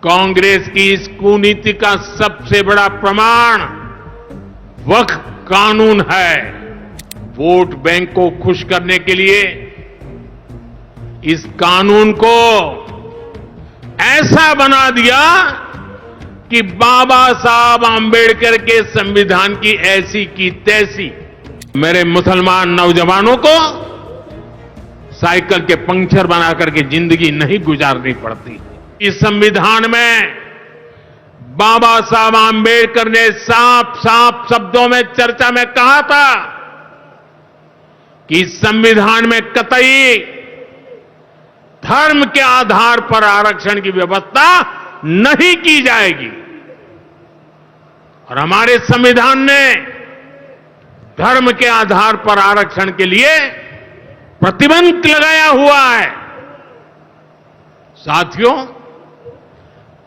कांग्रेस की इस कुनीति का सबसे बड़ा प्रमाण वक्फ कानून है। वोट बैंक को खुश करने के लिए इस कानून को ऐसा बना दिया कि बाबा साहब आंबेडकर के संविधान की ऐसी की तैसी मेरे मुसलमान नौजवानों को साइकिल के पंक्चर बना करके जिंदगी नहीं गुजारनी पड़ती। इस संविधान में बाबा साहब आंबेडकर ने साफ साफ शब्दों में चर्चा में कहा था कि इस संविधान में कतई धर्म के आधार पर आरक्षण की व्यवस्था नहीं की जाएगी। और हमारे संविधान ने धर्म के आधार पर आरक्षण के लिए प्रतिबंध लगाया हुआ है। साथियों,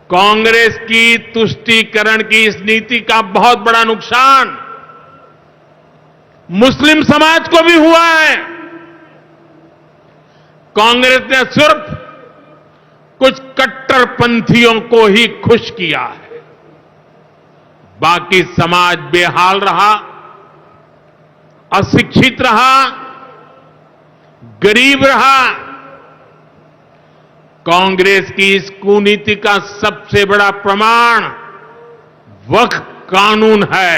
कांग्रेस की तुष्टीकरण की इस नीति का बहुत बड़ा नुकसान मुस्लिम समाज को भी हुआ है। कांग्रेस ने सिर्फ कुछ कट्टरपंथियों को ही खुश किया है, बाकी समाज बेहाल रहा, अशिक्षित रहा, गरीब रहा। कांग्रेस की इस कुनीति का सबसे बड़ा प्रमाण वक्फ कानून है।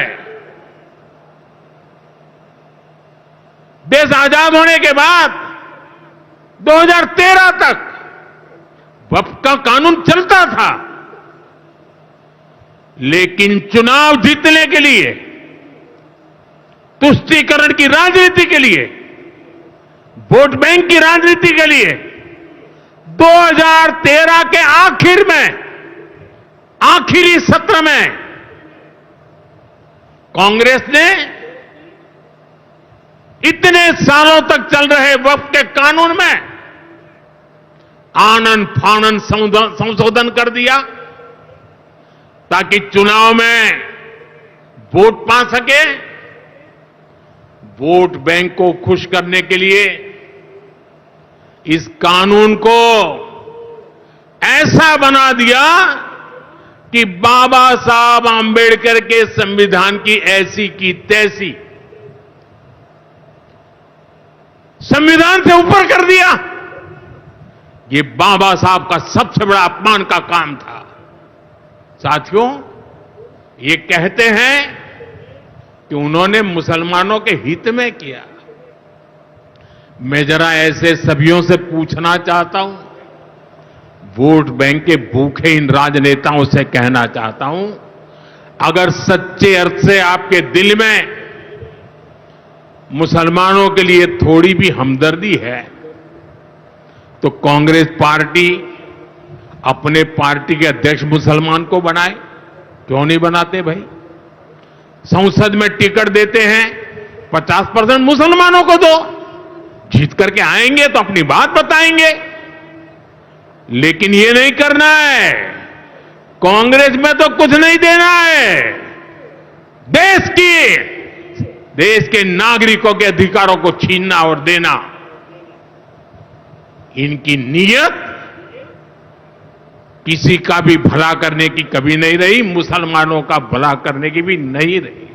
देश आजाद होने के बाद 2013 तक वक्फ का कानून चलता था, लेकिन चुनाव जीतने के लिए, तुष्टीकरण की राजनीति के लिए, वोट बैंक की राजनीति के लिए 2013 के आखिर में, आखिरी सत्र में कांग्रेस ने इतने सालों तक चल रहे वक्फ के कानून में आनन फानन संशोधन कर दिया ताकि चुनाव में वोट पा सके। वोट बैंक को खुश करने के लिए इस कानून को ऐसा बना दिया कि बाबा साहब आंबेडकर के संविधान की ऐसी की तैसी संविधान से ऊपर कर दिया। ये बाबा साहब का सबसे बड़ा अपमान का काम था। साथियों, ये कहते हैं कि उन्होंने मुसलमानों के हित में किया। मैं जरा ऐसे सभियों से पूछना चाहता हूं, वोट बैंक के भूखे इन राजनेताओं से कहना चाहता हूं, अगर सच्चे अर्थ से आपके दिल में मुसलमानों के लिए थोड़ी भी हमदर्दी है तो कांग्रेस पार्टी अपने पार्टी के अध्यक्ष मुसलमान को बनाए। क्यों नहीं बनाते भाई? संसद में टिकट देते हैं, 50% मुसलमानों को दो, जीत करके आएंगे तो अपनी बात बताएंगे। लेकिन ये नहीं करना है। कांग्रेस में तो कुछ नहीं देना है। देश के नागरिकों के अधिकारों को छीनना और देना, इनकी नीयत किसी का भी भला करने की कभी नहीं रही, मुसलमानों का भला करने की भी नहीं रही।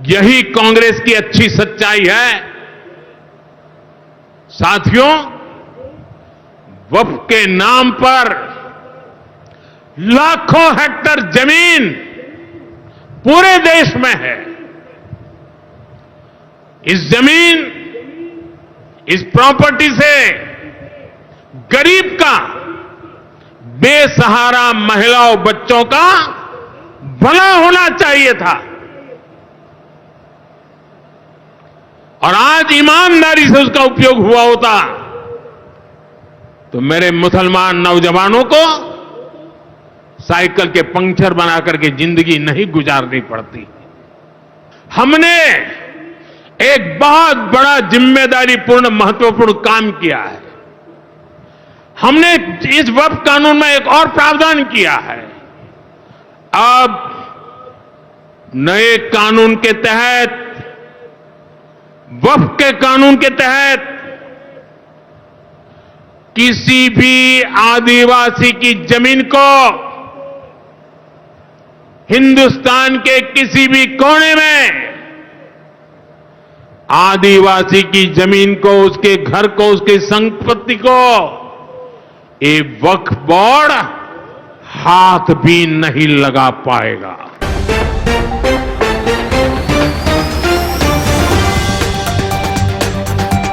यही कांग्रेस की अच्छी सच्चाई है। साथियों, वक्फ के नाम पर लाखों हेक्टेयर जमीन पूरे देश में है। इस जमीन, इस प्रॉपर्टी से गरीब का, बेसहारा महिलाओं बच्चों का भला होना चाहिए था। और आज ईमानदारी से उसका उपयोग हुआ होता तो मेरे मुसलमान नौजवानों को साइकिल के पंक्चर बना करके जिंदगी नहीं गुजारनी पड़ती। हमने एक बहुत बड़ा जिम्मेदारीपूर्ण महत्वपूर्ण काम किया है। हमने इस वक्फ कानून में एक और प्रावधान किया है। अब नए कानून के तहत, वक्फ के कानून के तहत किसी भी आदिवासी की जमीन को हिंदुस्तान के किसी भी कोने में आदिवासी की जमीन को, उसके घर को, उसकी संपत्ति को ये वक्फ बोर्ड हाथ भी नहीं लगा पाएगा।